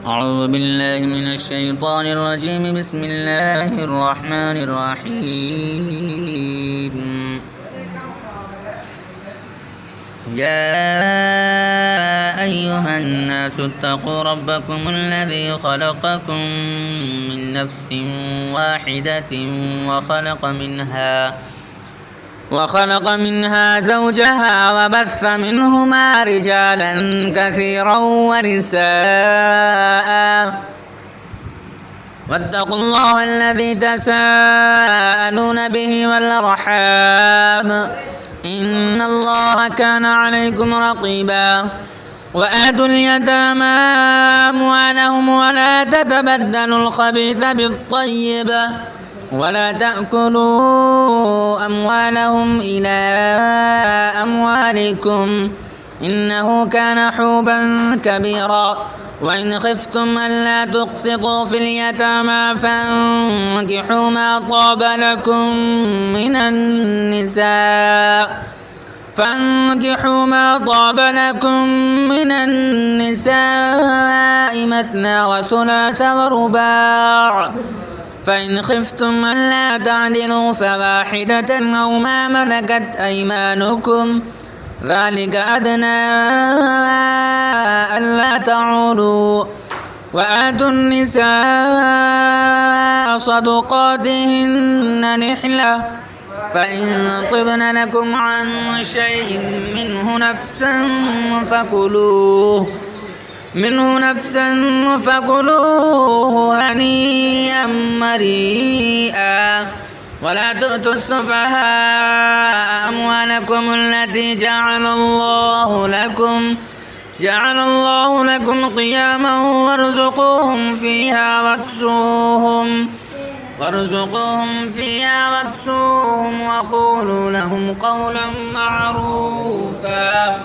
أعوذ بالله من الشيطان الرجيم. بسم الله الرحمن الرحيم. يا أيها الناس اتقوا ربكم الذي خلقكم من نفس واحدة وخلق منها زوجها وبث منهما رجالا كثيرا ونساء واتقوا الله الذي تساءلون به والأرحام إن الله كان عليكم رقيبا. وآتوا اليتامى أموالهم ولا تتبدلوا الخبيث بالطيب ولا تأكلوا أموالهم إلى أموالكم إنه كان حوبا كبيرا. وإن خفتم ألا تقسطوا في اليتامى فانكحوا ما طاب لكم من النساء مثنى وثلاث ورباع. فإن خفتم ألا تعدلوا فواحدة أو ما ملكت أيمانكم ذلك أدنى ألا تعولوا. وآتوا النساء صدقاتهن نحلة فإن طبن لكم عن شيء منه نفسا فكلوه هنيئا مريئا. ولا تؤتوا السفهاء أموالكم التي جعل الله لكم قياما وارزقوهم فيها واكسوهم وقولوا لهم قولا معروفا.